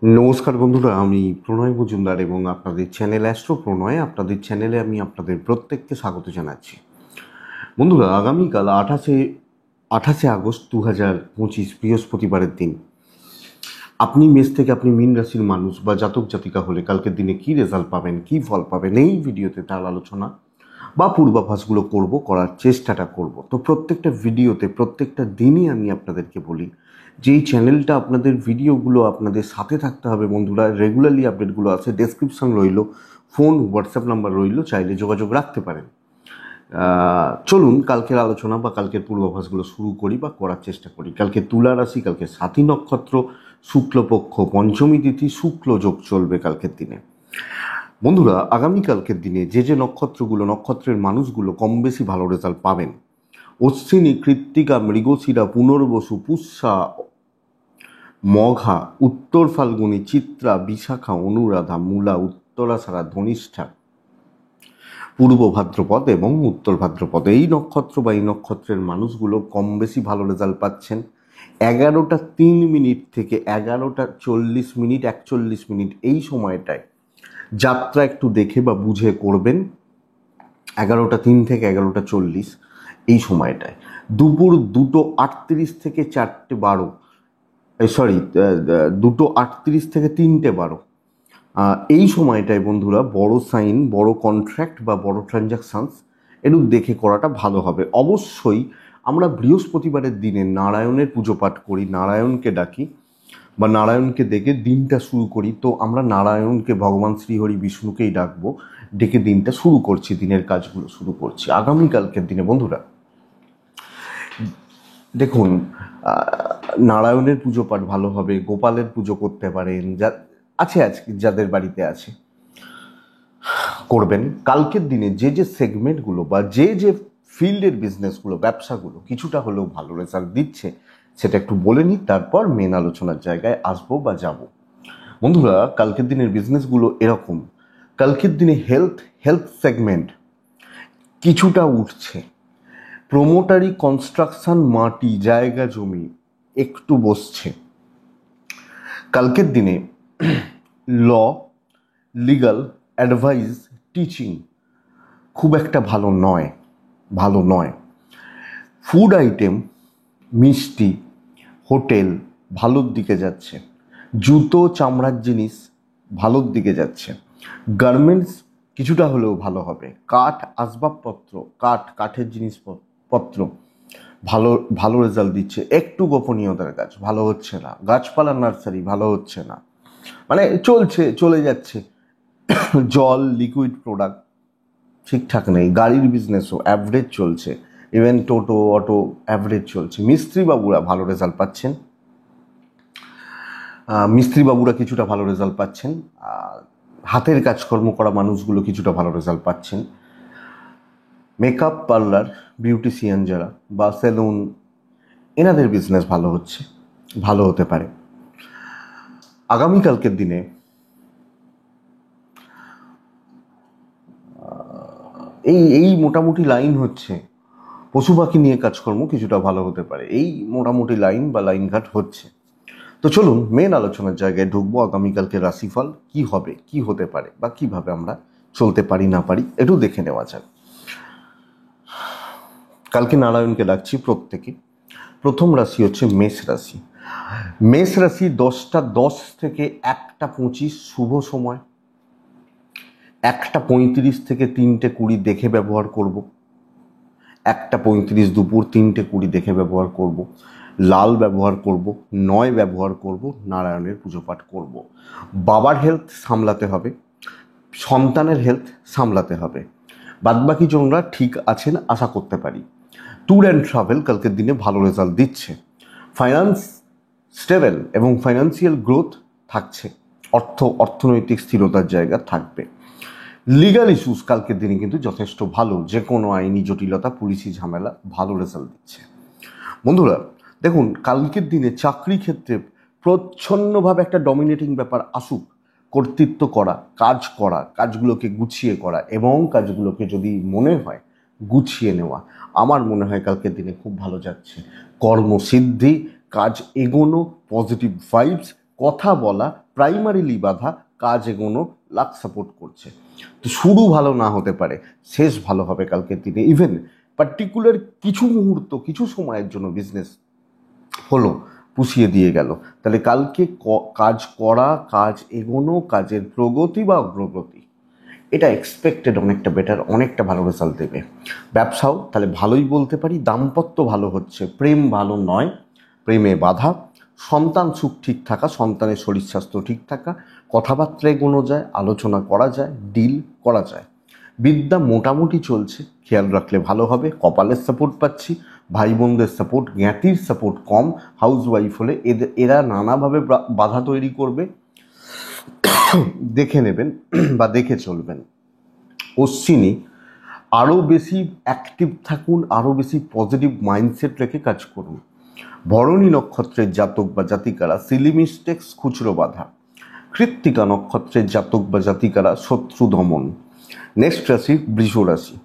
নমস্কার বন্ধুরা, আমি প্রণয় মজুমদার এবং আপনাদের চ্যানেল অ্যাস্ট্রো প্রণয়, আপনাদের চ্যানেলে আমি আপনাদের প্রত্যেককে স্বাগত জানাচ্ছি। বন্ধুরা, আগামীকাল আঠাশে আগস্ট 2025 বৃহস্পতিবারের দিন আপনি মেষ থেকে আপনি মীন রাশির মানুষ বা জাতক জাতিকা হলে কালকের দিনে কি রেজাল্ট পাবেন, কি ফল পাবেন, এই ভিডিওতে তার আলোচনা বা পূর্বাভাসগুলো করার চেষ্টাটা করব। তো প্রত্যেকটা ভিডিওতে প্রত্যেকটা দিনই আমি আপনাদেরকে বলি যে এই চ্যানেলটা আপনাদের ভিডিওগুলো আপনাদের সাথে থাকতে হবে বন্ধুরা। রেগুলারলি আপডেটগুলো আছে, ডেসক্রিপশন রইল, ফোন হোয়াটসঅ্যাপ নাম্বার রইল, চাইলে যোগাযোগ রাখতে পারেন। চলুন কালকের আলোচনা বা কালকের পূর্বাভাসগুলো শুরু করি বা করার চেষ্টা করি। কালকে তুলা রাশি, কালকে সাথী নক্ষত্র, শুক্লপক্ষ পঞ্চমী তিথি, শুক্ল যোগ চলবে কালকের দিনে। বন্ধুরা, আগামীকালকের দিনে যে নক্ষত্রের মানুষগুলো কম বেশি ভালো রেজাল্ট পাবেন: অশ্বিনী, কৃত্তিকা, মৃগশিরা, পুনর্বসু, পুষ্যা, মঘা, উত্তর ফাল্গুনী, চিত্রা, বিশাখা, অনুরাধা, মূলা, উত্তরাষাঢ়া, ধনিষ্ঠা, পূর্ব ভাদ্রপদ এবং উত্তর ভাদ্রপদ। এই নক্ষত্র বা এই নক্ষত্রের মানুষগুলো কম বেশি ভালো রেজাল্ট পাচ্ছেন। 11:03 থেকে 11:40, 41 এই সময়টায় যাত্রা একটু দেখে বা বুঝে করবেন। 11:03 থেকে 11:40 এই সময়টায়। দুপুর 2:38 থেকে 4:12, 2:38 থেকে 3:12 এই সময়টায় বন্ধুরা বড় সাইন, বড় কন্ট্রাক্ট বা বড় ট্রানজাকশানস একটু দেখে করাটা ভালো হবে। অবশ্যই আমরা বৃহস্পতিবারের দিনে নারায়ণের পুজো পাঠ করি, নারায়ণকে ডাকি বা নারায়ণকে ডেকে দিনটা শুরু করি। তো আমরা নারায়ণকে, ভগবান শ্রীহরি বিষ্ণুকেই ডাকবো, ডেকে দিনটা শুরু করছি, দিনের কাজগুলো শুরু করছি আগামীকালকের দিনে। বন্ধুরা দেখুন, নারায়ণের পুজো পাঠ ভালো হবে, গোপালের পুজো করতে পারেন, আজকে যাদের বাড়িতে আছে করবেন। কালকের দিনে যে সেগমেন্টগুলো বা যে ফিল্ডের বিজনেসগুলো, ব্যবসাগুলো কিছুটা হলেও ভালো রেজাল্ট দিচ্ছে সেটা একটু বলে নিই, তারপর মেন আলোচনার জায়গায় আসবো বা যাব। বন্ধুরা, কালকের দিনের বিজনেসগুলো এরকম। কালকের দিনে হেলথ সেগমেন্ট কিছুটা উঠছে। প্রোমোটারি, কনস্ট্রাকশন, মাটি, জায়গা জমি একটু বসছে। কালকের দিনে ল, লিগাল, অ্যাডভাইস, টিচিং খুব একটা ভালো নয়। ফুড আইটেম, মিষ্টি, হোটেল ভালোর দিকে যাচ্ছে। জুতো, চামড়ার জিনিস ভালোর দিকে যাচ্ছে। গার্মেন্টস কিছুটা হলেও ভালো হবে। কাঠ, আসবাবপত্র, কাঠের জিনিসপত্র ভালো ভালো রেজাল্ট দিচ্ছে। একটু গোপনীয়তার কাজ ভালো হচ্ছে না। গাছপালা, নার্সারি ভালো হচ্ছে না, মানে চলে যাচ্ছে। জল, লিকুইড প্রোডাক্ট ঠিকঠাক নেই। গাড়ির বিজনেসও অ্যাভারেজ চলছে, ইভেন টোটো, অটো অ্যাভারেজ চলছে। মিস্ত্রি বাবুরা ভালো রেজাল্ট পাচ্ছেন, কিছুটা ভালো রেজাল্ট পাচ্ছেন। হাতের কাজকর্ম করা মানুষগুলো কিছুটা ভালো রেজাল্ট পাচ্ছেন। মেকআপ পার্লার, বিউটিশিয়ান যারা বা সেলুন, এনাদের বিজনেস ভালো হতে পারে। আগামীকালকের দিনে এই মোটামুটি লাইন হচ্ছে। পশু পাখি নিয়ে কাজকর্ম কিছুটা ভালো হতে পারে, এই মোটামুটি লাইন বা লাইনঘাট হচ্ছে। তো চলুন মেন আলোচনার জায়গায় ঢুকবো। আগামীকালকে রাশিফল কি হবে, কি হতে পারে বা কিভাবে আমরা চলতে পারি না পারি একটু দেখে নেওয়া যাক। কালকে নারায়ণকে ডাকছি প্রত্যেকে। প্রথম রাশি হচ্ছে মেষ রাশি। মেষ রাশি 10:10 থেকে 1:25 শুভ সময়। 1:35 থেকে 3:20 দেখে ব্যবহার করব। 1:35 দুপুর, 3:20 দেখে ব্যবহার করব। লাল ব্যবহার করব, 9 ব্যবহার করব, নারায়ণের পুজো পাঠ করব। বাবার হেলথ সামলাতে হবে, সন্তানের হেলথ সামলাতে হবে। বাদবাকি জনরা ঠিক আছেন আশা করতে পারি। ট্যুর অ্যান্ড ট্রাভেল কালকের দিনে ভালো রেজাল্ট দিচ্ছে। ফাইন্যান্স স্টেবল এবং ফাইন্যান্সিয়াল গ্রোথ থাকছে। অর্থনৈতিক স্থিরতার জায়গা থাকবে। লিগাল ইস্যুস কালকের দিনে কিন্তু যথেষ্ট ভালো। যে কোনো আইনি জটিলতা, পুলিশি ঝামেলা ভালো রেজাল্ট দিচ্ছে। বন্ধুরা দেখুন, কালকের দিনে চাকরি ক্ষেত্রে প্রচ্ছন্নভাবে একটা ডমিনেটিং ব্যাপার আসুক। কর্তৃত্ব করা, কাজগুলোকে গুছিয়ে করা এবং কাজগুলোকে যদি মনে হয় গুছিয়ে নেওয়া, আমার মনে হয় কালকের দিনে খুব ভালো যাচ্ছে। কর্মসিদ্ধি, কাজ এগোনো, পজিটিভ ভাইবস কথা বলা প্রাইমারিলি বাধা, কাজ এগোনো লাক সাপোর্ট করছে। তো শুরু ভালো না হতে পারে, শেষ ভালো হবে কালকের দিনে। ইভেন পার্টিকুলার কিছু মুহূর্ত, কিছু সময়ের জন্য বিজনেস হলো পুষিয়ে দিয়ে গেল, তাহলে কালকে কাজ করা, কাজ এগোনো, কাজের প্রগতি বা অগ্রগতি, এটা এক্সপেক্টেড অনেকটা বেটার, অনেকটা ভালো রেজাল্ট দেবে। ব্যবসাও তাহলে ভালোই বলতে পারি। দাম্পত্য ভালো হচ্ছে, প্রেম ভালো নয়, প্রেমে বাধা। সন্তান সুখ ঠিক থাকা, সন্তানের শরীর স্বাস্থ্য ঠিক থাকা, কথাবার্তায় এগোনো যায়, আলোচনা করা যায়, ডিল করা যায়। বিদ্যা মোটামুটি চলছে, খেয়াল রাখলে ভালো হবে। কপালের সাপোর্ট পাচ্ছি, ভাই বোনদের সাপোর্ট, জ্ঞাতির সাপোর্ট কম। হাউসওয়াইফ হলে এরা নানাভাবে বাধা তৈরি করবে, দেখে নেবেন বা দেখে চলবেন। অশ্বিনী আরও বেশি অ্যাক্টিভ থাকুন, আরও বেশি পজিটিভ মাইন্ডসেট রেখে কাজ করুন। ভরণী নক্ষত্রের জাতক বা জাতিকারা সিলি মিস্টেক্স, খুচরো বাধা। কৃত্তিকা নক্ষত্রের জাতক বা জাতিকারা শত্রু দমন। নেক্সট রাশি বৃষ রাশি।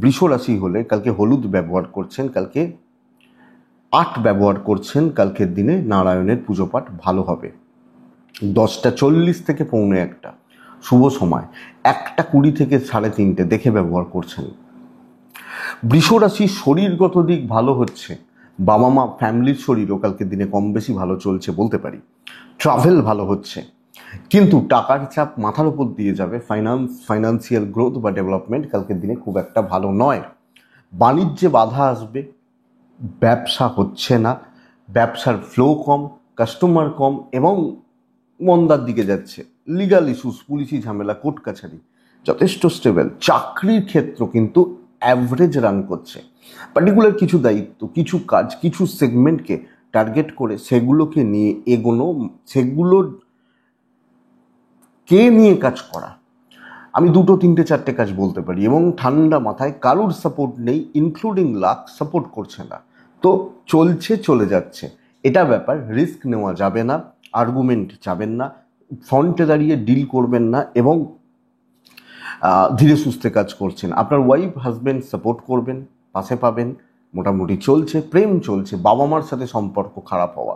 বৃষ রাশি হলে কালকে হলুদ ব্যবহার করছেন, কালকে 8 ব্যবহার করছেন, কালকের দিনে নারায়ণের পুজো পাঠ ভালো হবে। 10:40 থেকে 1:45 শুভ সময়, 1:20 থেকে 3:30 দেখে ব্যবহার করছেন। বৃষ রাশির শরীরগত দিক ভালো হচ্ছে, বাবা মা ফ্যামিলির শরীরও কালকের দিনে কম বেশি ভালো চলছে বলতে পারি। ট্রাভেল ভালো হচ্ছে, কিন্তু টাকার চাপ মাথার উপর দিয়ে যাবে। ফাইন্যান্সিয়াল গ্রোথ বা ডেভেলপমেন্ট কালকের দিনে খুব একটা ভালো নয়। বাণিজ্যে বাধা আসবে, ব্যবসা হচ্ছে না, ব্যবসার ফ্লো কম, কাস্টমার কম এবং মন্দার দিকে যাচ্ছে। লিগাল ইস্যুস, পুলিশি ঝামেলা, কোর্ট কাছারি যথেষ্ট স্টেবল। চাকরির ক্ষেত্র কিন্তু অ্যাভারেজ রান করছে। পার্টিকুলার কিছু দায়িত্ব, কিছু কাজ, কিছু সেগমেন্টকে টার্গেট করে সেগুলোকে নিয়ে এগোনো, সেগুলোর কে নিয়ে কাজ করা, আমি 2, 3, 4 কাজ বলতে পারি। এবং ঠান্ডা মাথায়, কারুর সাপোর্ট নেই, ইনক্লুডিং লাক সাপোর্ট করছে না, তো চলছে, চলে যাচ্ছে, এটা ব্যাপার। রিস্ক নেওয়া যাবে না, আর্গুমেন্ট যাবেন না, ফ্রন্টে দাঁড়িয়ে ডিল করবেন না এবং ধীরে সুস্থে কাজ করছেন। আপনার ওয়াইফ হাজব্যান্ড সাপোর্ট করবেন, পাশে পাবেন। মোটামুটি চলছে, প্রেম চলছে, বাবা মার সাথে সম্পর্ক খারাপ হওয়া,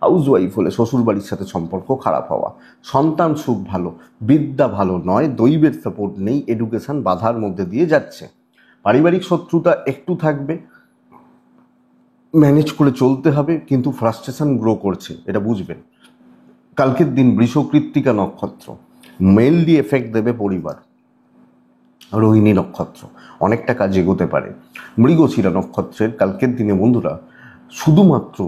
হাউসওয়াইফ হলে শ্বশুরবাড়ির সাথে সম্পর্ক খারাপ হওয়া। সন্তান সুখ ভালো, বিদ্যা ভালো নয়, দৈবের সাপোর্ট নেই, এডুকেশন বাধার মধ্যে দিয়ে যাচ্ছে। পারিবারিক শত্রুতা একটু থাকবে, ম্যানেজ করে চলতে হবে, কিন্তু ফ্রাস্ট্রেশন গ্রো করছে, এটা বুঝবেন। কালকের দিন বৃষ কৃত্তিকা নক্ষত্র, মেইনলি এফেক্ট দেবে পরিবার। রোহিণী নক্ষত্র অনেকটা কাজ এগোতে পারে। মৃগশিরা নক্ষত্রের কালকের দিনে বন্ধুরা শুধুমাত্র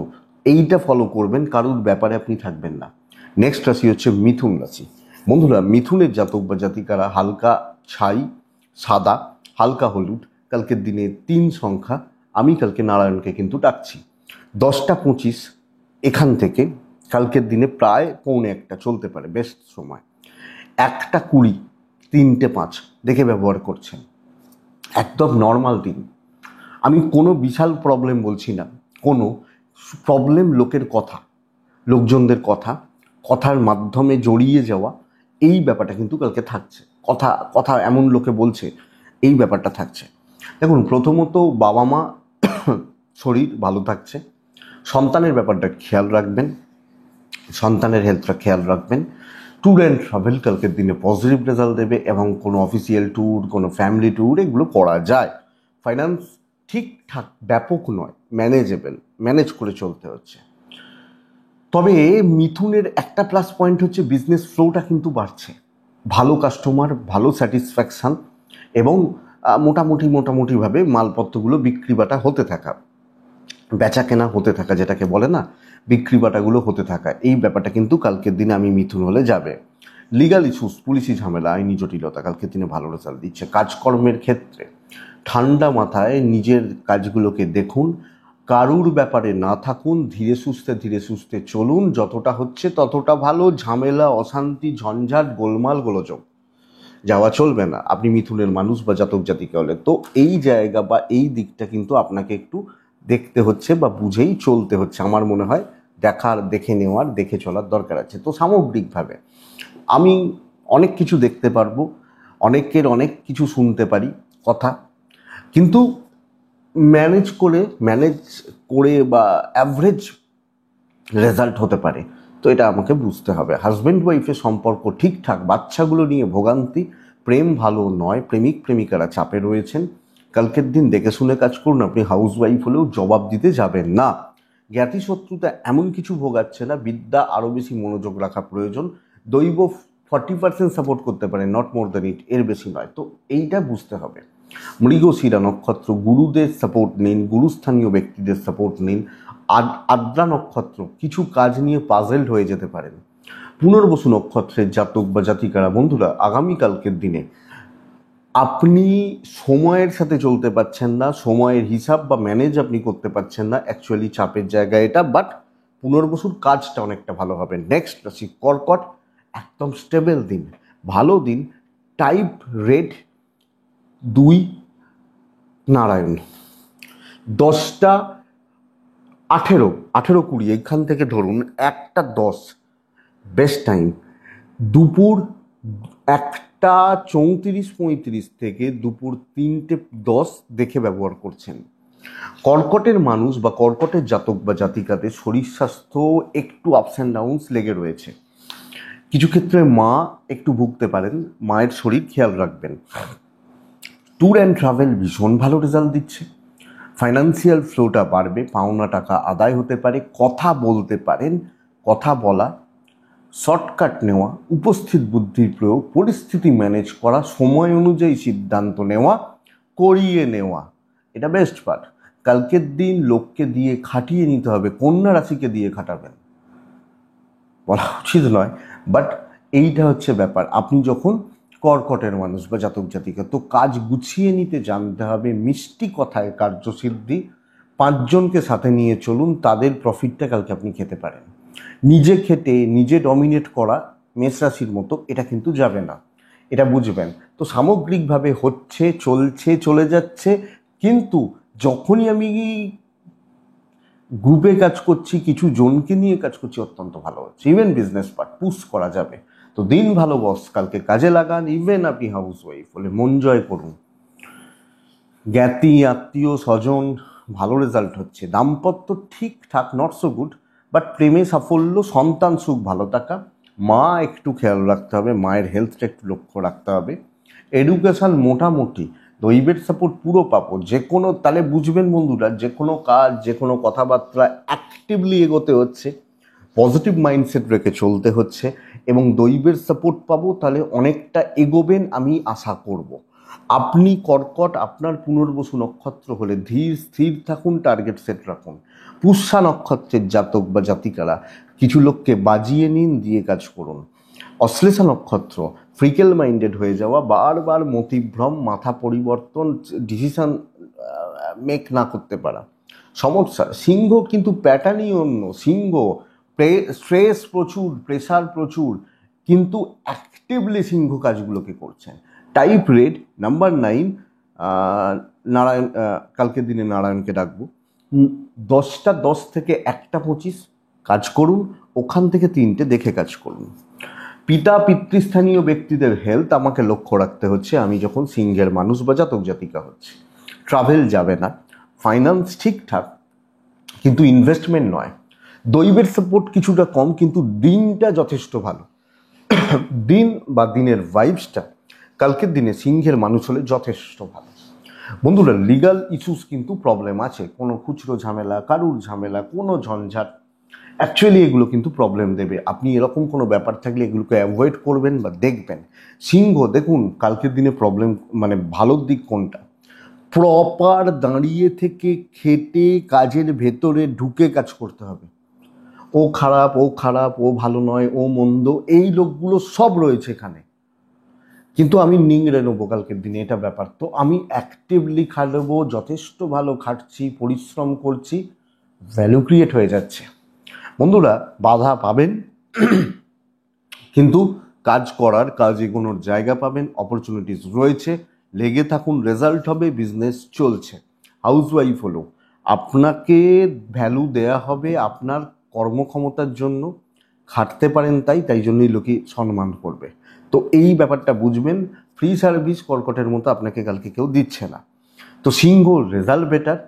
এইটা ফলো করবেন, কারুর ব্যাপারে আপনি থাকবেন না। নেক্সট রাশি হচ্ছে মিথুন রাশি। বন্ধুরা মিথুনের জাতক বা জাতিকারা হালকা ছাই, সাদা, হালকা হলুদ, কালকের দিনে 3 সংখ্যা। আমি কালকে নারায়ণকে কিন্তু ডাকছি। 10:25 এখান থেকে কালকের দিনে প্রায় 1:45 চলতে পারে, বেস্ট সময়। 1:20, 3:05 দেখে ব্যবহার করছেন, একদম নর্মাল দিন। আমি কোনো বিশাল প্রবলেম বলছি না, কোনো প্রবলেম লোকের কথা, লোকজনদের কথা, কথার মাধ্যমে জড়িয়ে যাওয়া, এই ব্যাপারটা কিন্তু কালকে থাকছে। কথা কথা এমন লোকে বলছে, এই ব্যাপারটা থাকছে। দেখুন, প্রথমত বাবা মা শরীর ভালো থাকছে, সন্তানের ব্যাপারটা খেয়াল রাখবেন, সন্তানের হেলথটা খেয়াল রাখবেন। ট্যুর অ্যান্ড ট্রাভেল কালকের দিনে পজিটিভ রেজাল্ট দেবে এবং কোনো অফিসিয়াল ট্যুর, কোনো ফ্যামিলি ট্যুর এগুলো করা যায়। ফাইন্যান্স ঠিকঠাক, ব্যাপক নয়, ম্যানেজেবল, ম্যানেজ করে চলতে হচ্ছে। তবে মিথুনের একটা প্লাস পয়েন্ট হচ্ছে বিজনেস ফ্লোটা কিন্তু বাড়ছে, ভালো কাস্টমার, ভালো স্যাটিসফ্যাকশান এবং মোটামুটিভাবে মালপত্রগুলো বিক্রি বাটা হতে থাকা, বেচা কেনা হতে থাকা, যেটাকে বলে না বিক্রি বাটাগুলো হতে থাকা, এই ব্যাপারটা কিন্তু কালকের দিনে আমি মিথুন হলে যাবে। লিগাল ইস্যুস, পুলিশি ঝামেলা, আইনি জটিলতা কালকের দিনে ভালো রেজাল্ট দিচ্ছে। কাজকর্মের ক্ষেত্রে ঠান্ডা মাথায় নিজের কাজগুলোকে দেখুন, কারুর ব্যাপারে না থাকুন, ধীরে সুস্থে চলুন, যতটা হচ্ছে ততটা ভালো। ঝামেলা, অশান্তি, ঝঞ্ঝাট, গোলমাল, গোলযোগ যাওয়া চলবে না, আপনি মিথুনের মানুষ বা জাতক জাতিকা হলে। তো এই জায়গা বা এই দিকটা কিন্তু আপনাকে একটু দেখতে হচ্ছে বা বুঝেই চলতে হচ্ছে, আমার মনে হয় দেখে নেওয়ার, দেখে চলার দরকার আছে। তো সামগ্রিকভাবে আমি অনেক কিছু দেখতে পারবো, অনেকের অনেক কিছু শুনতে পারি কথা, কিন্তু ম্যানেজ করে বা অ্যাভারেজ রেজাল্ট হতে পারে। তো এটা আমাকে বুঝতে হবে। হাজব্যান্ড ওয়াইফের সম্পর্ক ঠিকঠাক, বাচ্চাগুলো নিয়ে ভোগান্তি, প্রেম ভালো নয়, প্রেমিক প্রেমিকারা চাপে রয়েছেন। কালকের দিন দেখে শুনে কাজ করুন। আপনি হাউস ওয়াইফ হলেও জবাব দিতে যাবেন না। জ্ঞাতি শত্রুতা এমন কিছু ভোগাচ্ছে না, বিদ্যা আরও বেশি মনোযোগ রাখা প্রয়োজন। দৈব 40% সাপোর্ট করতে পারে, নট মোর দ্যান ইট, এর বেশি নয়। তো এইটা বুঝতে হবে। মৃগশিরা নক্ষত্র, গুরুদের সাপোর্ট নিন, গুরুস্থানীয় ব্যক্তিদের সাপোর্ট নিন। আদ্রা নক্ষত্র, কিছু কাজ নিয়ে পাজেলড হয়ে যেতে পারেন। পুনর্বসু নক্ষত্রের জাতক বা জাতিকারা বন্ধুরা, আগামীকালকের দিনে আপনি সময়ের সাথে চলতে পারছেন না, সময়ের হিসাব বা ম্যানেজ আপনি করতে পারছেন না, অ্যাকচুয়ালি চাপের জায়গা এটা। বাট পুনর্বসুর কাজটা অনেকটা ভালো হবে। নেক্সট রাশি কর্কট, একদম স্টেবল দিন, ভালো দিন। টাইপ রেড 2 নারায়ণ, 10টা 18-20 এখান থেকে ধরুন 1টা 10 বেস্ট টাইম। দুপুর 1টা 34-35 থেকে দুপুর 3টে 10 দেখে ব্যবহার করছেন। কর্কটের মানুষ বা কর্কটের জাতক বা জাতিকাদের শরীর স্বাস্থ্য একটু আপস অ্যান্ড ডাউনস লেগে রয়েছে। কিছু ক্ষেত্রে মা একটু ভুগতে পারেন, মায়ের শরীর খেয়াল রাখবেন। ট্যুর অ্যান্ড ট্রাভেল ভীষণ ভালো রেজাল্ট দিচ্ছে। ফাইন্যান্সিয়াল ফ্লোটা বাড়বে, পাওনা টাকা আদায় হতে পারে, কথা বলতে পারেন। কথা বলা, শর্টকাট নেওয়া, উপস্থিত বুদ্ধির প্রয়োগ, পরিস্থিতি ম্যানেজ করা, সময় অনুযায়ী সিদ্ধান্ত নেওয়া, করিয়ে নেওয়া, এটা বেস্ট পার্ট। কালকের দিন লোককে দিয়ে খাটিয়ে নিতে হবে। কন্যা রাশিকে দিয়ে খাটাবেন বলা উচিত নয়, বাট এইটা হচ্ছে ব্যাপার। আপনি যখন কর্কটের মানুষ বা জাতক জাতিকা, তো কাজ গুছিয়ে নিতে জানতে হবে। মিষ্টি কথায় কার্যসিদ্ধি। 5 জনকে সাথে নিয়ে চলুন, তাদের প্রফিটটা কালকে আপনি খেতে পারেন। নিজে খেটে নিজে ডমিনেট করা মেষ রাশির মতো এটা কিন্তু যাবে না, এটা বুঝবেন। তো সামগ্রিকভাবে হচ্ছে, চলছে, চলে যাচ্ছে। কিন্তু যখনই আমি গ্রুপে কাজ করছি, কিছু জনকে নিয়ে কাজ করছি, অত্যন্ত ভালো হচ্ছে। ইভেন বিজনেস পার্ট পুশ করা যাবে। তো দিন ভালো বস, কালকে কাজে লাগান। ইভেন আপনি হাউস ওয়াইফ হলে মন জয় করুন। জ্ঞাতি আত্মীয় স্বজন ভালো রেজাল্ট হচ্ছে। দাম্পত্য ঠিকঠাক, নট সো গুড, বাট প্রেমে সাফল্য, সন্তান সুখ, ভালো থাকা। মা একটু খেয়াল রাখতে হবে, মায়ের হেলথটা একটু লক্ষ্য রাখতে হবে। এডুকেশান মোটামুটি, দৈবের সাপোর্ট পুরো পাবো। যে কোনো, তাহলে বুঝবেন বন্ধুরা, যে কোনো কাজ, যে কোনো কথাবার্তা অ্যাক্টিভলি এগোতে হচ্ছে, পজিটিভ মাইন্ডসেট রেখে চলতে হচ্ছে, এবং দৈবের সাপোর্ট পাবো, তাহলে অনেকটা এগোবেন আমি আশা করব। আপনি কর্কট, আপনার পুনর্বসু নক্ষত্র হলে ধীর স্থির থাকুন, টার্গেট সেট রাখুন। পুষ্যা নক্ষত্রের জাতক বা জাতিকারা কিছু লোককে বাজিয়ে নিন, দিয়ে কাজ করুন। অশ্লেষা নক্ষত্র, ফ্রিকেল মাইন্ডেড হয়ে যাওয়া, বারবার মতিভ্রম, মাথা পরিবর্তন, ডিসিশন মেক না করতে পারা, সমস্যা। সিংহ কিন্তু প্যাটার্নই অন্য। সিংহ স্ট্রেস প্রচুর, প্রেশার প্রচুর, কিন্তু অ্যাক্টিভলি সিংহ কাজগুলোকে করছেন। টাইপ রেড নাম্বার 9 নারায়ণ, কালকের দিনে নারায়ণকে ডাকবো। 10টা 10 থেকে 1টা 25 কাজ করুন, ওখান থেকে 3টে দেখে কাজ করুন। পিতা পিতৃস্থানীয় ব্যক্তিদের হেলথ আমাকে লক্ষ্য রাখতে হচ্ছে আমি যখন সিংহের মানুষ বা জাতক জাতিকা হচ্ছে। ট্রাভেল যাবে না। ফাইন্যান্স ঠিকঠাক, কিন্তু ইনভেস্টমেন্ট নয়। দৈবের সাপোর্ট কিছুটা কম, কিন্তু দিনটা যথেষ্ট ভালো। দিন বা দিনের ভাইবসটা কালকের দিনে সিংহের মানুষ হলে যথেষ্ট ভালো। বন্ধুরা, লিগাল ইস্যুস কিন্তু প্রবলেম আছে, কোনো খুচরো ঝামেলা, কারুর ঝামেলা, কোনো ঝঞ্ঝাট, অ্যাকচুয়ালি এগুলো কিন্তু প্রবলেম দেবে। আপনি এরকম কোনো ব্যাপার থাকলে এগুলোকে অ্যাভয়েড করবেন বা দেখবেন। সিংহ দেখুন কালকের দিনে প্রবলেম, মানে ভালোর দিক কোনটা, প্রপার দাঁড়িয়ে থেকে খেটে কাজের ভেতরে ঢুকে কাজ করতে হবে। ও খারাপ, ও খারাপ, ও ভালো নয়, ও মন্দ, এই লোকগুলো সব রয়েছে এখানে, কিন্তু আমি নিংড়ে নেবো কালকের দিনে, এটা ব্যাপার। তো আমি অ্যাক্টিভলি খাটবো, যথেষ্ট ভালো খাটছি, পরিশ্রম করছি, ভ্যালু ক্রিয়েট হয়ে যাচ্ছে। বন্ধুরা, বাধা পাবেন, কিন্তু কাজ করার, কাজ এগোনোর জায়গা পাবেন, অপরচুনিটিস রয়েছে। লেগে থাকুন, রেজাল্ট হবে, বিজনেস চলছে। হাউস ওয়াইফ হলো, আপনাকে ভ্যালু দেয়া হবে আপনার কর্মক্ষমতার জন্য, খাটতে পারেন তাই জন্যই লোকে সম্মান করবে। তো এই ব্যাপারটা বুঝবেন। ফ্রি সার্ভিস কর্কটের মতো আপনাকে কালকে কেউ দিচ্ছে না। তো সিংহ রেজাল্ট বেটার,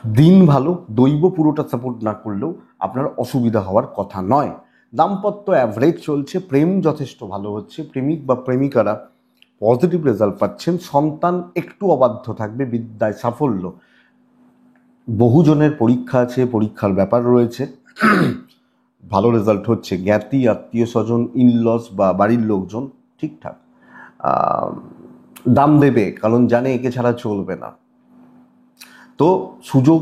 দিন ভালো, দৈব পুরোটা সাপোর্ট না করলেও আপনার অসুবিধা হওয়ার কথা নয়। দাম্পত্য অ্যাভারেজ চলছে, প্রেম যথেষ্ট ভালো হচ্ছে, প্রেমিক বা প্রেমিকারা পজিটিভ রেজাল্ট পাচ্ছেন, সন্তান একটু অবাধ্য থাকবে, বিদ্যায় সাফল্য, বহুজনের পরীক্ষা আছে, পরীক্ষার ব্যাপার রয়েছে, ভালো রেজাল্ট হচ্ছে, জ্ঞাতি আত্মীয় স্বজন ইনলস বা বাড়ির লোকজন ঠিকঠাক দাম দেবে, কারণ জানে একে ছাড়া চলবে না। তো সুযোগ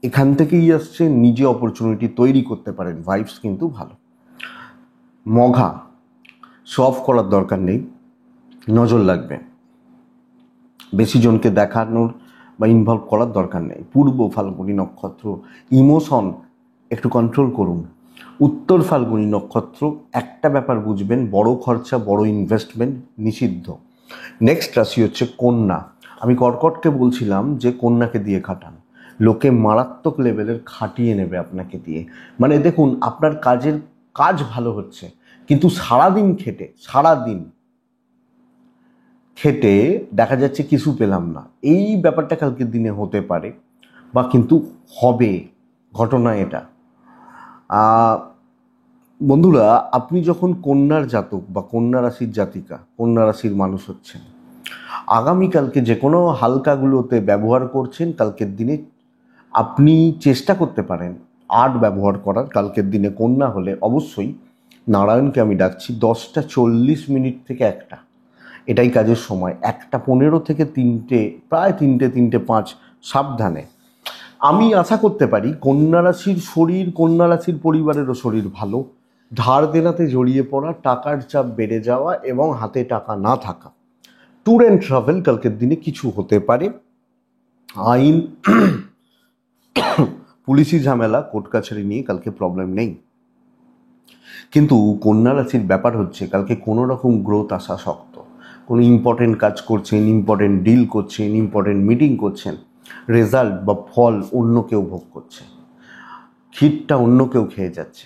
এখান থেকেই আসছে, নিজে অপরচুনিটি তৈরি করতে পারেন, ভাইবস কিন্তু ভালো। মঘা, শো অফ করার দরকার নেই, নজর লাগবে, বেশি জনকে দেখানোর বা ইনভলভ করার দরকার নেই। পূর্ব ফাল্গুনী নক্ষত্র, ইমোশন একটু কন্ট্রোল করুন। উত্তর ফাল্গুনী নক্ষত্র, একটা ব্যাপার বুঝবেন, বড় খরচা বড় ইনভেস্টমেন্ট নিষিদ্ধ। নেক্সট রাশি হচ্ছে কন্যা। আমি কর্কটকে বলছিলাম যে কন্যাকে দিয়ে খাটান, লোকে মারাত্মক লেভেলের খাটিয়ে নেবে আপনাকে দিয়ে। মানে দেখুন, আপনার কাজ ভালো হচ্ছে, কিন্তু সারাদিন খেটে দেখা যাচ্ছে কিছু পেলাম না, এই ব্যাপারটা কালকের দিনে হতে পারে বা কিন্তু হবে, ঘটনা এটা। বন্ধুরা, আপনি যখন কন্যার জাতক বা কন্যা রাশির জাতিকা, কন্যা রাশির মানুষ হচ্ছেন, আগামীকালকে যে কোনো হালকাগুলোতে ব্যবহার করছেন, কালকের দিনে আপনি চেষ্টা করতে পারেন আর্ট ব্যবহার করার। কালকের দিনে কন্যা হলে অবশ্যই নারায়ণকে আমি ডাকছি 10:40 থেকে 1টা, এটাই কাজের সময়। 1:15 থেকে 3টে, প্রায় 3টে 5, সাবধানে। আমি আশা করতে পারি কন্যা রাশির শরীর, কন্যা রাশির পরিবারেরও শরীর ভালো, ধার দেনাতে জড়িয়ে পড়া, টাকার চাপ বেড়ে যাওয়া এবং হাতে টাকা না থাকা, ট্যুর অ্যান্ড ট্রাভেল কালকের দিনে কিছু হতে পারে, আইন পুলিশি ঝামেলা কোর্ট কাছারি নিয়ে কালকে প্রবলেম নেই। কিন্তু কন্যা রাশির ব্যাপার হচ্ছে কালকে কোনো রকম গ্রোথ আসা শক্ত। কোনো ইম্পর্টেন্ট কাজ করছেন, ইম্পর্টেন্ট ডিল করছেন, ইম্পর্টেন্ট মিটিং করছেন, রেজাল্ট বা ফল অন্য কেউ ভোগ করছে, ক্ষীরটা অন্য কেউ খেয়ে যাচ্ছে,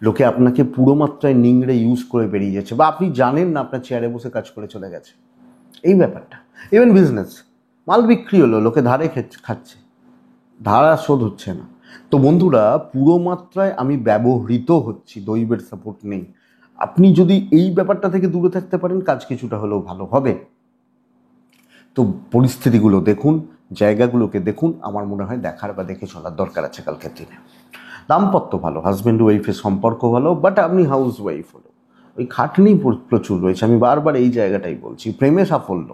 লোকে আপনাকে পুরো মাত্রায় নিংড়ে ইউজ করে বেরিয়ে যাচ্ছে, বা আপনি জানেন না আপনার চেয়ারে বসে কাজ করে চলে গেছে, এই ব্যাপারটা। ইভেন বিজনেস, মাল বিক্রি হলো, লোকে ধারে খাচ্ছে, ধারা শোধ হচ্ছে না। তো বন্ধুরা, পুরো মাত্রায় আমি ব্যবহৃত হচ্ছি, দৈবের সাপোর্ট নেই। আপনি যদি এই ব্যাপারটা থেকে দূরে থাকতে পারেন, কাজ কিছুটা হলেও ভালো হবে। তো পরিস্থিতিগুলো দেখুন, জায়গাগুলোকে দেখুন, আমার মনে হয় দেখার বা দেখে চলার দরকার আছে কালকের দিনে। দাম্পত্য ভালো, হাজব্যান্ড ওয়াইফের সম্পর্ক ভালো, বাট আপনি হাউস ওয়াইফ হলো, ওই খাটনি প্রচুর রয়েছে, আমি বারবার এই জায়গাটাই বলছি। প্রেমে সাফল্য,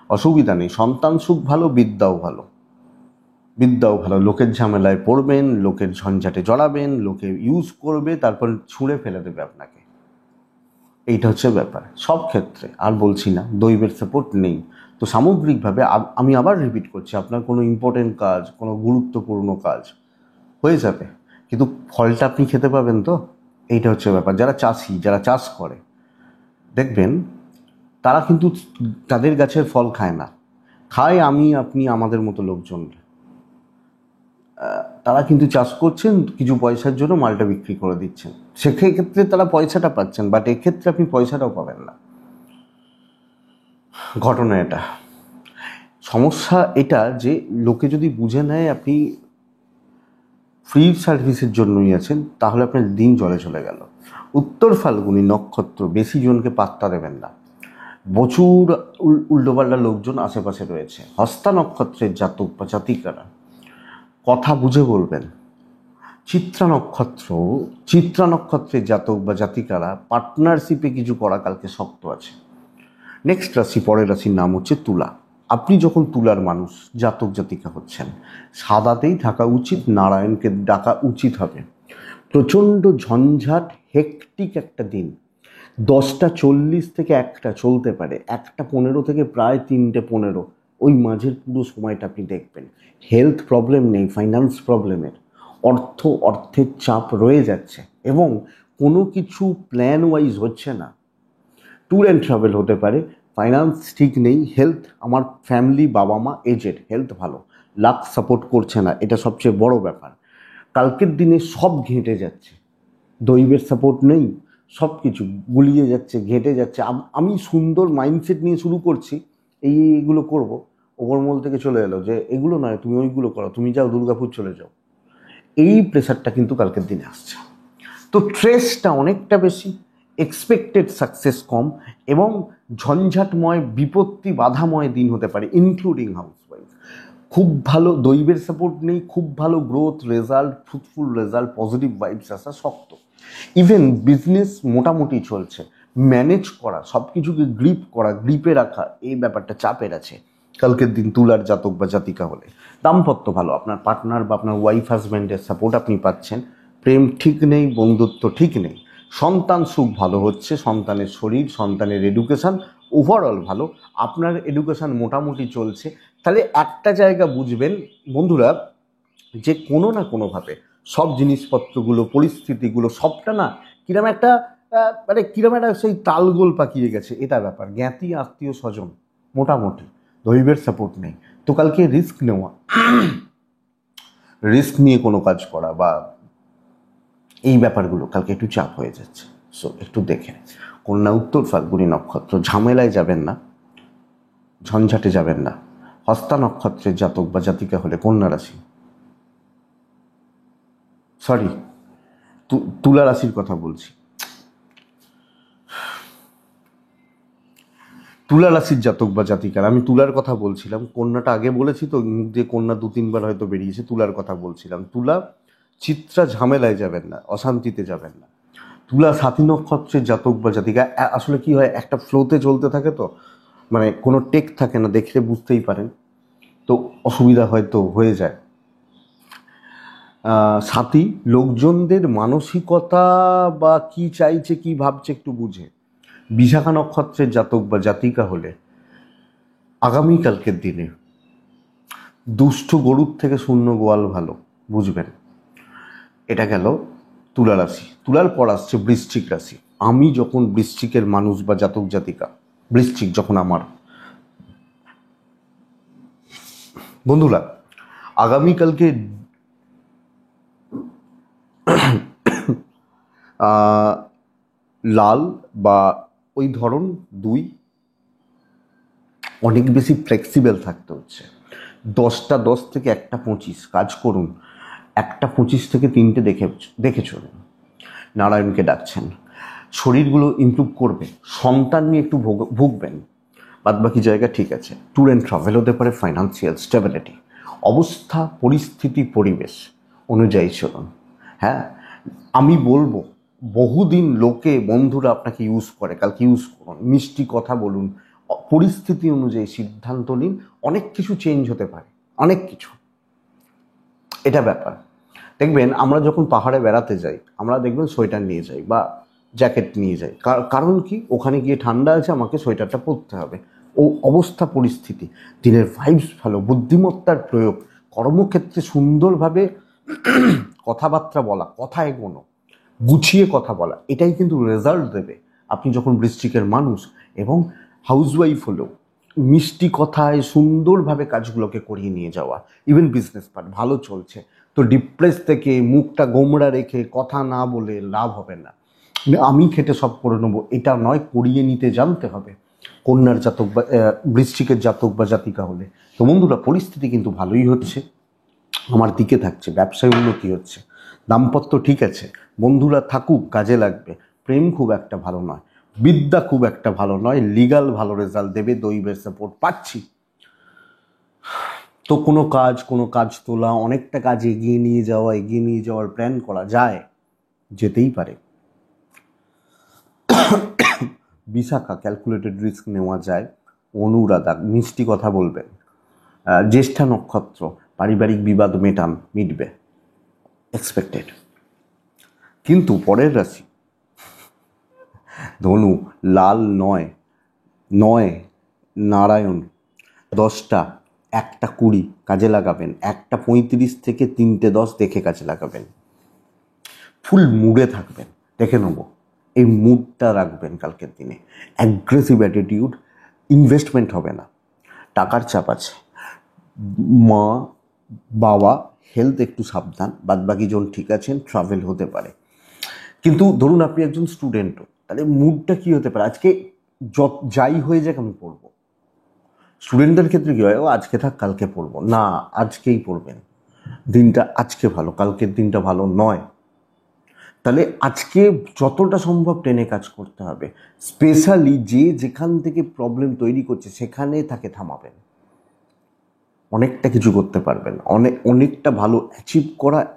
অসুবিধা নেই, সন্তান সুখ ভালো, বিদ্যাও ভালো, লোকের ঝামেলায় পড়বেন, লোকের ঝঞ্ঝাটে জড়াবেন, লোকে ইউজ করবে, তারপর ছুঁড়ে ফেলে দেবে আপনাকে, এইটা হচ্ছে ব্যাপার সব ক্ষেত্রে। আর বলছি না দৈবের সাপোর্ট নেই। তো সামগ্রিকভাবে আমি আবার রিপিট করছি, আপনার কোনো ইম্পর্টেন্ট কাজ, কোনো গুরুত্বপূর্ণ কাজ হয়ে যাবে, কিন্তু ফলটা আপনি খেতে পাবেন তো, এইটা হচ্ছে ব্যাপার। যারা চাষি, যারা চাষ করে, দেখবেন তারা কিন্তু তাদের গাছের ফল খায় না, খায় আমি আপনি আমাদের মতো লোকজন। তারা কিন্তু চাষ করছেন, কিছু পয়সার জন্য মালটা বিক্রি করে দিচ্ছেন, সেক্ষেত্রে তারা পয়সাটা পাচ্ছেন, বাট এক্ষেত্রে আপনি পয়সাটাও পাবেন না। ঘটনা এটা, সমস্যা এটা যে লোকে যদি বুঝে নেয় আপনি ফ্রি সার্ভিসের জন্যই আছেন, তাহলে আপনার দিন জলে চলে গেল। উত্তর ফাল্গুনী নক্ষত্র, বেশি জনকে পাত্তা দেবেন না, প্রচুর উল্টোপাল্টা লোকজন আশেপাশে রয়েছে। হস্তা নক্ষত্রের জাতক বা জাতিকারা কথা বুঝে বলবেন। চিত্রা নক্ষত্রের জাতক বা জাতিকারা পার্টনারশিপে কিছু করা কালকে শক্ত আছে। নেক্সট রাশি, পরের রাশির নাম হচ্ছে তুলা। আপনি যখন তুলার মানুষ, জাতক জাতিকা হচ্ছেন, সাদাতেই থাকা উচিত, নারায়ণকে ডাকা উচিত হবে। প্রচণ্ড ঝঞ্ঝাট, হেকটিক একটা দিন, 10:40 থেকে 1টা চলতে পারে, 1:15 থেকে প্রায় 3টে 15, ওই মাঝের পুরো সময়টা আপনি দেখবেন হেলথ প্রবলেম নেই, ফাইন্যান্স প্রবলেমের, অর্থের চাপ রয়ে যাচ্ছে এবং কোনো কিছু প্ল্যান ওয়াইজ হচ্ছে না। ট্যুর অ্যান্ড ট্রাভেল হতে পারে, ফাইন্যান্স ঠিক নেই, হেলথ, আমার ফ্যামিলি বাবা মা এজেড, হেলথ ভালো, লাক সাপোর্ট করছে না, এটা সবচেয়ে বড় ব্যাপার। কালকের দিনে সব ঘেঁটে যাচ্ছে, দৈবের সাপোর্ট নেই, সব কিছু গুলিয়ে যাচ্ছে, ঘেঁটে যাচ্ছে। আমি সুন্দর মাইন্ডসেট নিয়ে শুরু করছি, এইগুলো করব, ওপরমহল থেকে চলে এলো যে এগুলো নয়, তুমি ওইগুলো করো, তুমি যাও দুর্গাপুর চলে যাও। এই প্রেশারটা কিন্তু কালকের দিনে আসছে। তো স্ট্রেসটা অনেকটা বেশি, এক্সপেক্টেড সাকসেস কম, এবং ঝঞ্ঝাটময় বিপত্তি বাধাময় দিন হতে পারে, ইনক্লুডিং হাউসওয়াইফ। খুব ভালো দৈবের সাপোর্ট নেই, খুব ভালো growth, result, fruitful result, positive vibes আসা শক্ত। ইভেন বিজনেস মোটামুটি চলছে, ম্যানেজ করা, সব কিছুকে গ্রিপ করা, গ্রিপে রাখা, এই ব্যাপারটা চাপের আছে কালকের দিন তুলার জাতক বা জাতিকা হলে। দাম্পত্য ভালো, আপনার পার্টনার বা আপনার ওয়াইফ হাজব্যান্ডের সাপোর্ট আপনি পাচ্ছেন। প্রেম ঠিক নেই, বন্ধুত্ব ঠিক নেই। সন্তান সুখ ভালো হচ্ছে, সন্তানের শরীর, সন্তানের এডুকেশান ওভারঅল ভালো, আপনার এডুকেশান মোটামুটি চলছে। তাহলে একটা জায়গা বুঝবেন বন্ধুরা, যে কোনো না কোনোভাবে সব জিনিসপত্রগুলো, পরিস্থিতিগুলো সবটা না কিরম একটা মানে কিরম একটা সেই তালগোল পাকিয়ে গেছে, এটা ব্যাপার। জ্ঞাতি আত্মীয় স্বজন মোটামুটি, দৈবের সাপোর্ট নেই। তো কালকে রিস্ক নেওয়া, রিস্ক নিয়ে কোনো কাজ করা বা এই ব্যাপারগুলো কালকে একটু চাপ হয়ে যাচ্ছে। সো একটু দেখে। কন্যা উত্তর ফাল্গুনী নক্ষত্র, ঝামেলায় যাবেন না, ঝঞ্ঝাটে যাবেন না। হস্তা নক্ষত্রের জাতক বা জাতিকা হলে কন্যা রাশি, সরি তুলা রাশির কথা বলছি, তুলা রাশির জাতক বা জাতিকার, আমি তুলার কথা বলছিলাম, কন্যাটা আগে বলেছি তো, মুখ দিয়ে কন্যা 2-3 বার হয়তো বেরিয়েছে, তুলার কথা বলছিলাম। তুলা চিত্রা, ঝামেলায় যাবেন না, অশান্তিতে যাবেন না। তুলা সাথী নক্ষত্রের জাতক বা জাতিকা, আসলে কি হয়, একটা ফ্লোতে চলতে থাকে তো, মানে কোনো টেক থাকে না, দেখলে বুঝতেই পারেন, তো অসুবিধা হয়তো হয়ে যায়। সাথী লোকজনদের মানসিকতা বা কি চাইছে কি ভাবছে একটু বুঝে। বিশাখা নক্ষত্রের জাতক বা জাতিকা হলে আগামীকালকের দিনে দুষ্ট গরুর থেকে শূন্য গোয়াল ভালো, বুঝবেন। এটা গেল তুলা রাশি। তুলার পর আসছে বৃশ্চিক রাশি। আমি যখন বৃশ্চিকের মানুষ বা জাতক জাতিকা, বৃশ্চিক যখন আমার বন্ধুরা, আগামীকালকে লাল বা ওই ধরন 2 অনেক বেশি ফ্লেক্সিবল থাকতে হচ্ছে। 10টা 10 থেকে 1টা 25 কাজ করুন, 1টা 25 থেকে 3টে দেখে চলুন। নারায়ণকে ডাকছেন, শরীরগুলো ইমপ্রুভ করবে, সন্তান নিয়ে একটু ভুগবেন, বাদ বাকি জায়গা ঠিক আছে। ট্যুর অ্যান্ড ট্রাভেল হতে পারে, ফাইন্যান্সিয়াল স্টেবিলিটি, অবস্থা পরিস্থিতি পরিবেশ অনুযায়ী চলুন। হ্যাঁ, আমি বলবো, বহুদিন লোকে বন্ধুরা আপনাকে ইউজ করে, কালকে ইউজ করুন, মিষ্টি কথা বলুন, পরিস্থিতি অনুযায়ী সিদ্ধান্ত নিন, অনেক কিছু চেঞ্জ হতে পারে, অনেক কিছু, এটা ব্যাপার। দেখবেন আমরা যখন পাহাড়ে বেড়াতে যাই, আমরা দেখবেন সোয়েটার নিয়ে যাই বা জ্যাকেট নিয়ে যাই, কারণ কি, ওখানে গিয়ে ঠান্ডা আছে, আমাকে সোয়েটারটা পরতে হবে। ও অবস্থা পরিস্থিতি, দিনের ভাইবস ভালো, বুদ্ধিমত্তার প্রয়োগ, কর্মক্ষেত্রে সুন্দরভাবে কথাবার্তা বলা, কথা এগোনো, গুছিয়ে কথা বলা, এটাই কিন্তু রেজাল্ট দেবে। আপনি যখন বৃশ্চিকের মানুষ এবং হাউসওয়াইফ হলেও মিষ্টি কথায় সুন্দরভাবে কাজগুলোকে করিয়ে নিয়ে যাওয়া, ইভেন বিজনেস পার্ট ভালো চলছে, তো ডিপ্রেস থেকে মুখটা গোমড়া রেখে কথা না বলে লাভ হবে না। আমি খেটে সব করে নেবো এটা নয়, করিয়ে নিতে জানতে হবে। কন্যার জাতক বা বৃশ্চিকের জাতক বা জাতিকা হলে তো বন্ধুরা পরিস্থিতি কিন্তু ভালোই হচ্ছে, আমার দিকে থাকছে, ব্যবসায় উন্নতি হচ্ছে, দাম্পত্য ঠিক আছে, বন্ধুরা থাকুক, কাজে লাগবে। প্রেম খুব একটা ভালো নয়, বিদ্যা খুব একটা ভালো নয়, লিগাল ভালো রেজাল্ট দেবে, দৈবের সাপোর্ট পাচ্ছি। তো কোনো কাজ তোলা, অনেকটা কাজ এগিয়ে নিয়ে যাওয়ার প্ল্যান করা যায়, যেতেই পারে। বিশাখা ক্যালকুলেটেড রিস্ক নেওয়া যায়। অনুরাধা মিষ্টি কথা বলবেন। জ্যেষ্ঠা নক্ষত্র পারিবারিক বিবাদ মিটবে, এক্সপেক্টেড। কিন্তু পরের রাশি ধনু, লাল 9 নারায়ণ, 10টা 1টা 20 কাজে লাগাবেন, 1টা 35 থেকে 3টে 10 দেখে কাজে লাগাবেন। ফুল মুডে থাকবেন, দেখে নেবো, এই মুডটা রাখবেন কালকের দিনে। অ্যাগ্রেসিভ অ্যাটিটিউড, ইনভেস্টমেন্ট হবে না, টাকার চাপ আছে, মা বাবা হেলথ একটু সাবধান, বাদবাকি জন ঠিক আছেন, ট্রাভেল হতে পারে। কিন্তু ধরুন আপনি একজন স্টুডেন্টও, তাহলে মুডটা কী হতে পারে, আজকে যাই হয়ে যাক আমি পড়বো, স্টুডেন্টদের ক্ষেত্রে কী হয়, ও আজকে থাক কালকে পড়বো না, আজকেই পড়বেন। দিনটা আজকে ভালো, কালকের দিনটা ভালো নয়। তাহলে আজকে যতটা সম্ভব টেনে কাজ করতে হবে। স্পেশালি যে যেখান থেকে প্রবলেম তৈরি করছে সেখানে তাকে থামাবেন, অনেকটা কিছু করতে পারবেন। অনেকটা ভালো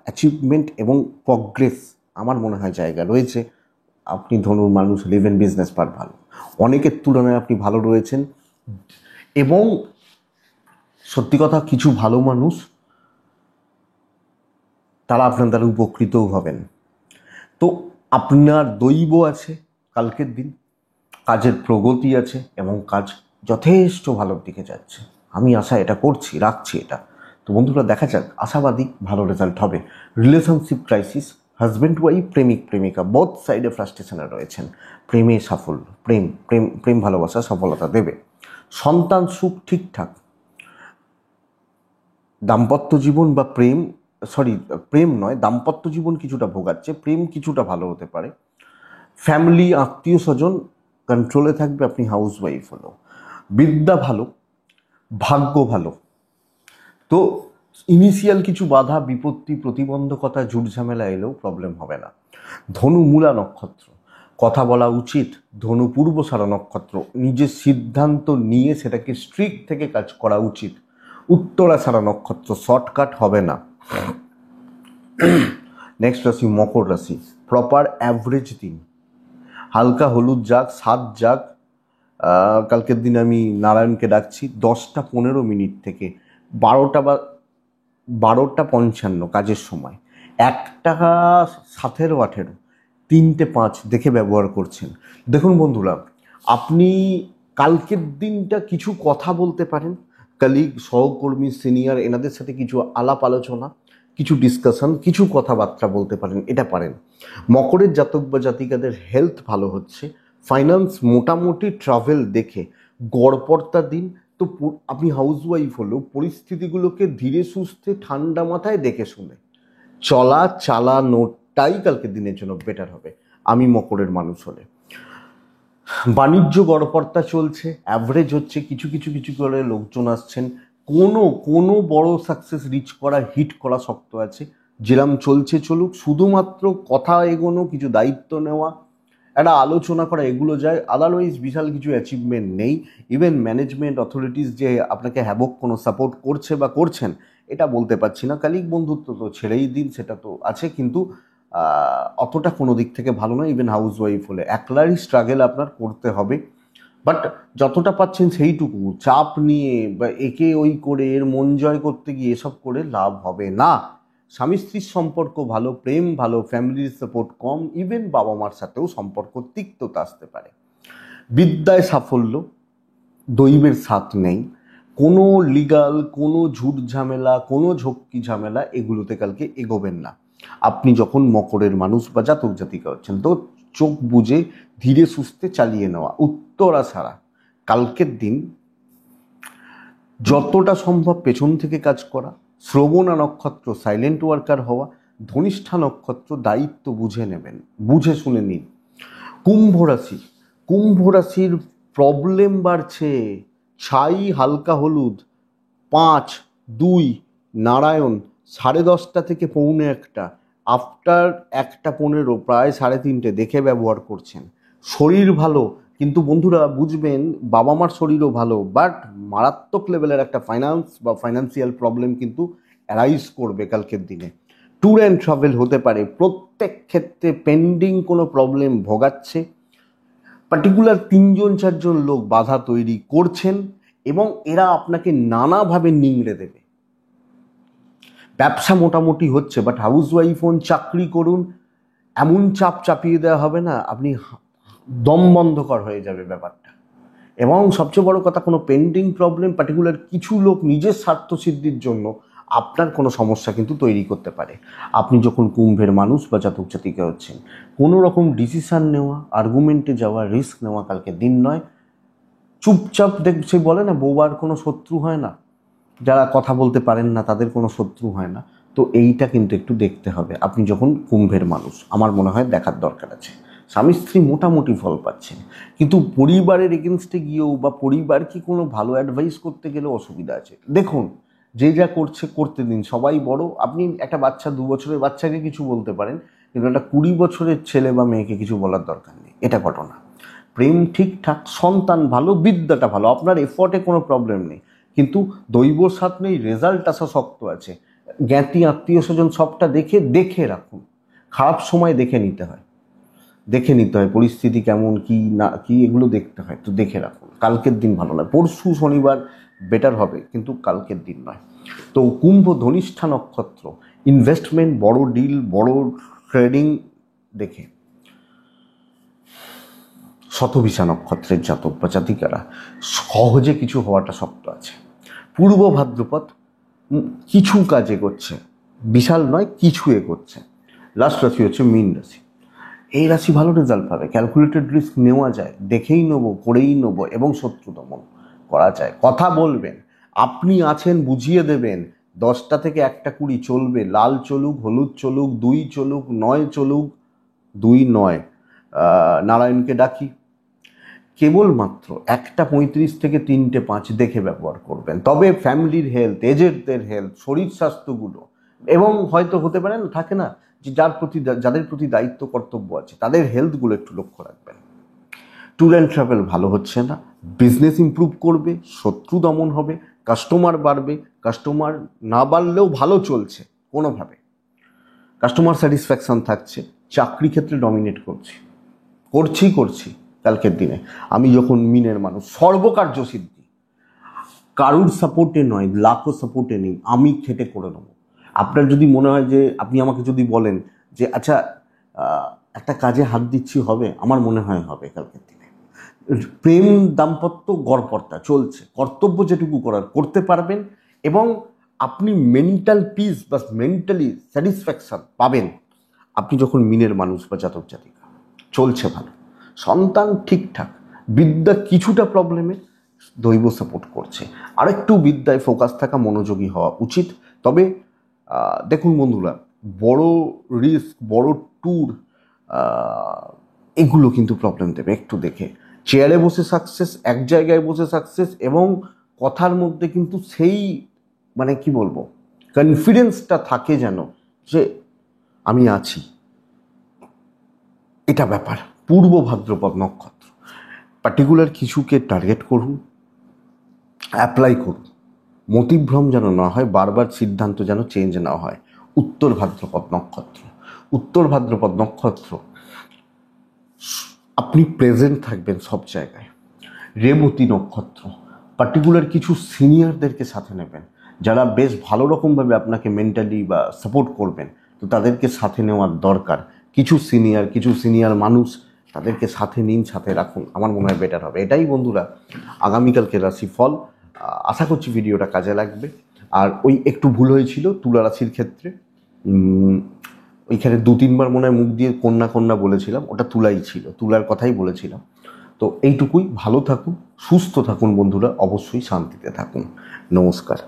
অ্যাচিভমেন্ট এবং প্রগ্রেস আমার মনে হয় জায়গা রয়েছে। আপনি ধনুর মানুষ, লিভ ইন বিজনেস পার ভালো, অনেকের তুলনায় আপনি ভালো রয়েছেন। এবং সত্যি কথা, কিছু ভালো মানুষ তারা আপনার দ্বারা উপকৃতও হবেন। তো আপনার দৈব আছে কালকের দিন, কাজের প্রগতি আছে এবং কাজ যথেষ্ট ভালোর দিকে যাচ্ছে। আমি আশা এটা করছি, রাখছি এটা। তো বন্ধুরা, দেখা যাক, আশাবাদী ভালো রেজাল্ট হবে। রিলেশনশিপ ক্রাইসিস, হাজব্যান্ড ওয়াইফ, প্রেমিক প্রেমিকা বোথ সাইডে ফ্রাস্ট্রেশনে রয়েছেন। প্রেমে সাফল্য, প্রেম প্রেম প্রেম ভালোবাসা সফলতা দেবে। সন্তান সুখ ঠিকঠাক। দাম্পত্য জীবন বা প্রেম নয়, দাম্পত্য জীবন কিছুটা ভোগাচ্ছে, প্রেম কিছুটা ভালো হতে পারে। ফ্যামিলি, আত্মীয় স্বজন কন্ট্রোলে থাকবে, আপনি হাউস ওয়াইফ হলো। বিদ্যা ভালো, ভাগ্য ভালো। তো ইনিশিয়াল কিছু বাধা বিপত্তি প্রতিবন্ধকতা ঝুটঝামেলা এলেও প্রবলেম হবে না। ধনু মূলা নক্ষত্র, কথা বলা উচিত। ধনু পূর্বসারা নক্ষত্র, নিজের সিদ্ধান্ত নিয়ে সেটাকে স্ট্রিক্ট থেকে কাজ করা উচিত। উত্তরাষাঢ়া নক্ষত্র, শর্টকাট হবে না। নেক্সট রাশি মকর রাশি, প্রপার অ্যাভারেজ দিন। হালকা হলুদ যাক, 7 যাক। কালকের দিন আমি নারায়ণকে ডাকছি 10:15 থেকে 12:55 কাজের সময়। 1:17-18, 3:05 দেখে ব্যবহার করছেন। দেখুন বন্ধুরা, আপনি কালকের দিনটা কিছু কথা বলতে পারেন, কলিগ, সহকর্মী, সিনিয়র এনাদের সাথে কিছু আলাপ আলোচনা, কিছু ডিসকাশন, কিছু কথাবার্তা বলতে পারেন, এটা পারেন। মকরের জাতক বা জাতিকাদের হেলথ ভালো হচ্ছে। ফাইন্যান্স মোটামুটি, ট্রাভেল দেখে গড়পড়তা দিন। তো আপনি হাউস ওয়াইফ হলেও পরিস্থিতিগুলোকে ধীরে সুস্থে ঠান্ডা মাথায় দেখে শুনে চালানোটাই কালকের দিনের জন্য বেটার হবে, আমি মকরের মানুষ হলে। বাণিজ্য গড়পড়তা চলছে, অ্যাভারেজ হচ্ছে, কিছু কিছু কিছু করে লোকজন আসছেন। কোনো বড় সাকসেস রিচ করা, হিট করা শক্ত আছে। যেরম চলছে চলুক, শুধুমাত্র কথা এগোনো, কিছু দায়িত্ব নেওয়া, একটা আলোচনা করা, এগুলো যায়। আদারওয়াইজ বিশাল কিছু অ্যাচিভমেন্ট নেই। ইভেন ম্যানেজমেন্ট অথরিটিস যে আপনাকে হ্যাবক কোনো সাপোর্ট করছে বা করছেন, এটা বলতে পারছি না। কালিক বন্ধুত্ব তো ছেড়েই দিন, সেটা তো আছে, কিন্তু অতটা কোনো দিক থেকে ভালো নয়। ইভেন হাউস ওয়াইফ হলে একলারই স্ট্রাগল আপনার করতে হবে। বাট যতটা পাচ্ছেন সেইটুকু, চাপ নিয়ে বা একে ওই করে এর মন জয় করতে গিয়ে এসব করে লাভ হবে না। স্বামী স্ত্রীর সম্পর্ক ভালো, প্রেম ভালো, ফ্যামিলির সাপোর্ট কম, ইভেন বাবা মার সাথেও সম্পর্ক তিক্ততা আসতে পারে। বিদ্যায় সাফল্য, দৈবের সাথ নেই। কোনো লিগাল, কোনো ঝুট ঝামেলা, কোনো ঝক্কি ঝামেলা এগুলোতে কালকে এগোবেন না। আপনি যখন মকরের মানুষ বা জাতক জাতিকা হচ্ছেন, তো চোখ বুঝে ধীরে সুস্থে চালিয়ে নেওয়া। উত্তরাষাঢ়া, কালকের দিন যতটা সম্ভব পেছন থেকে কাজ করা। শ্রবণা নক্ষত্র, সাইলেন্ট ওয়ার্কার হওয়া। ধনিষ্ঠা নক্ষত্র, দায়িত্ব বুঝে নেবেন, বুঝে শুনে নিন। কুম্ভ রাশির প্রবলেম বাড়ছে। ছাই হালকা হলুদ, 5-2 নারায়ণ, 10:30 থেকে 1:45, আফটার 1:15 প্রায় 3:30 দেখে ব্যবহার করছেন। শরীর ভালো, কিন্তু বন্ধুরা বুঝবেন বাবা মার শরীরও ভালো, বাট মারাত্মক লেভেলের একটা ফাইন্যান্স বা ফাইন্যান্সিয়াল প্রবলেম কিন্তু অ্যারাইজ করবে কালকের দিনে। ট্যুর অ্যান্ড ট্রাভেল হতে পারে, প্রত্যেক ক্ষেত্রে পেন্ডিং কোনো প্রবলেম ভোগাচ্ছে। পার্টিকুলার 3-4জন লোক বাধা তৈরি করছেন এবং এরা আপনাকে নানাভাবে নিংড়ে দেবে। ব্যবসা মোটামুটি হচ্ছে, বাট হাউস ওয়াইফ হন, চাকরি করুন, এমন চাপ চাপিয়ে দেওয়া হবে না, আপনি দম বন্ধকর হয়ে যাবে ব্যাপারটা। এবং সবচেয়ে বড় কথা, কোনো পেন্ডিং প্রবলেম, পার্টিকুলার কিছু লোক নিজের স্বার্থসিদ্ধির জন্য আপনার কোনো সমস্যা কিন্তু তৈরি করতে পারে। আপনি যখন কুম্ভের মানুষ বা জাতক জাতিকা হচ্ছেন, কোনো রকম ডিসিশান নেওয়া, আর্গুমেন্টে যাওয়া, রিস্ক নেওয়া কালকে দিন নয়। চুপচাপ সে বলে না, বোবার কোনো শত্রু হয় না, যারা কথা বলতে পারেন না তাদের কোনো শত্রু হয় না। তো এইটা কিন্তু একটু দেখতে হবে আপনি যখন কুম্ভের মানুষ, আমার মনে হয় দেখার দরকার আছে। স্বামী স্ত্রী মোটামুটি ফল পাচ্ছেন, কিন্তু পরিবারের এগেনস্টে গিয়েও বা পরিবারকে কোনো ভালো অ্যাডভাইস করতে গেলেও অসুবিধা আছে। দেখুন, যে যা করছে করতে দিন, সবাই বড়। আপনি একটা বাচ্চা, 2 বছরের বাচ্চাকে কিছু বলতে পারেন, কিন্তু একটা 20 বছরের ছেলে বা মেয়েকে কিছু বলার দরকার নেই। এটা ঘটনা। প্রেম ঠিকঠাক, সন্তান ভালো, বিদ্যাটা ভালো, আপনার এফর্টে কোনো প্রবলেম নেই, কিন্তু দৈব সাথ নেই, রেজাল্ট আসা শক্ত আছে। জ্ঞাতি আত্মীয় স্বজন সবটা দেখে রাখুন। খারাপ সময় দেখে নিতে হয়, পরিস্থিতি কেমন, কি না কি, এগুলো দেখতে হয়, তো দেখে রাখুন। কালকের দিন ভালো নয়, পরশু শনিবার বেটার হবে, কিন্তু কালকের দিন নয়। তো কুম্ভ ধনিষ্ঠা নক্ষত্র, ইনভেস্টমেন্ট, বড় ডিল, বড় ট্রেডিং দেখে। শতভিষা নক্ষত্রের জাতক বা জাতিকারা সহজে কিছু হওয়াটা শক্ত আছে। পূর্ব ভাদ্রপদ কিছু কাজ এগোচ্ছে, বিশাল নয়, কিছু এগোচ্ছে। লাস্ট রাশি হচ্ছে মীন রাশি। এই রাশি ভালো রেজাল্ট পাবে, ক্যালকুলেটেড রিস্ক নেওয়া যায়, দেখেই নেবো, করেই নেবো, এবং শত্রু দমন করা যায়। কথা বলবেন, আপনি আছেন, বুঝিয়ে দেবেন। 10টা থেকে 1টা 20 চলবে, লাল চলুক, হলুদ চলুক, 2 চলুক, 9 চলুক, 2 9 নারায়ণকে ডাকি। কেবলমাত্র 1টা 35 থেকে 3টে 5 দেখে ব্যবহার করবেন। তবে ফ্যামিলির হেলথ, এজেডদের হেলথ, শরীর স্বাস্থ্যগুলো, এবং হয়তো হতে পারে না, থাকে না যে যাদের প্রতি দায়িত্ব কর্তব্য আছে, তাদের হেলথগুলো একটু লক্ষ্য রাখবেন। ট্যুর অ্যান্ড ট্রাভেল ভালো হচ্ছে না, বিজনেস ইমপ্রুভ করবে, শত্রু দমন হবে, কাস্টমার বাড়বে, কাস্টমার না বাড়লেও ভালো চলছে কোনোভাবে, কাস্টমার স্যাটিসফ্যাকশন থাকছে, চাকরি ক্ষেত্রে ডমিনেট করছি কালকের দিনে। আমি যখন মিনের মানুষ, সর্বকার্য সিদ্ধি, কারুর সাপোর্টে নয়, লাখও সাপোর্টে নেই, আমি খেটে করে নেবো। আপনার যদি মনে হয় যে, আপনি আমাকে যদি বলেন যে আচ্ছা একটা কাজে হাত দিচ্ছি, হবে, আমার মনে হয় হবে কালকের দিনে। প্রেম দাম্পত্য গড়পড়তা চলছে, কর্তব্য যেটুকু করার করতে পারবেন, এবং আপনি মেন্টাল পিস বা মেন্টালি স্যাটিসফ্যাকশন পাবেন আপনি যখন মিনের মানুষ বা জাতক জাতিকা। চলছে ভালো, সন্তান ঠিকঠাক, বিদ্যা কিছুটা প্রবলেমে, দৈব সাপোর্ট করছে। আরেকটু বিদ্যায় ফোকাস থাকা, মনোযোগী হওয়া উচিত। তবে দেখুন বন্ধুরা, বড় রিস্ক, বড় ট্যুর, এগুলো কিন্তু প্রবলেম দেবে, একটু দেখে। চেয়ারে বসে সাকসেস, এক জায়গায় বসে সাকসেস, এবং কথার মধ্যে কিন্তু সেই মানে কি বলবো, কনফিডেন্সটা থাকে যেন যে আমি আছি, এটা ব্যাপার। পূর্ব ভাদ্রপদ নক্ষত্র, পার্টিকুলার কিছুকে টার্গেট করুন, অ্যাপ্লাই করুন, মতিভ্রম যেন না হয়, বারবার সিদ্ধান্ত যেন চেঞ্জ না হয়। উত্তর ভাদ্রপদ নক্ষত্র, আপনি প্রেজেন্ট থাকবেন সব জায়গায়। রেবতী নক্ষত্র, পার্টিকুলার কিছু সিনিয়রদেরকে সাথে নেবেন, যারা বেশ ভালো রকমভাবে আপনাকে মেন্টালি বা সাপোর্ট করবেন, তো তাদেরকে সাথে নেওয়ার দরকার। কিছু সিনিয়র মানুষ, তাদেরকে সাথে নিন, সাথে রাখুন, আমার মনে হয় বেটার হবে। এটাই বন্ধুরা আগামীকালকে রাশিফল। আশা করছি ভিডিওটা কাজে লাগবে। আর ওই একটু ভুল হয়েছিল তুলা রাশির ক্ষেত্রে, ওইখানে 2-3বার মনে হয় মুখ দিয়ে কন্যা বলেছিলাম, ওটা তুলাই ছিল, তুলার কথাই বলেছিলাম। তো এইটুকুই, ভালো থাকুন, সুস্থ থাকুন বন্ধুরা, অবশ্যই শান্তিতে থাকুন। নমস্কার।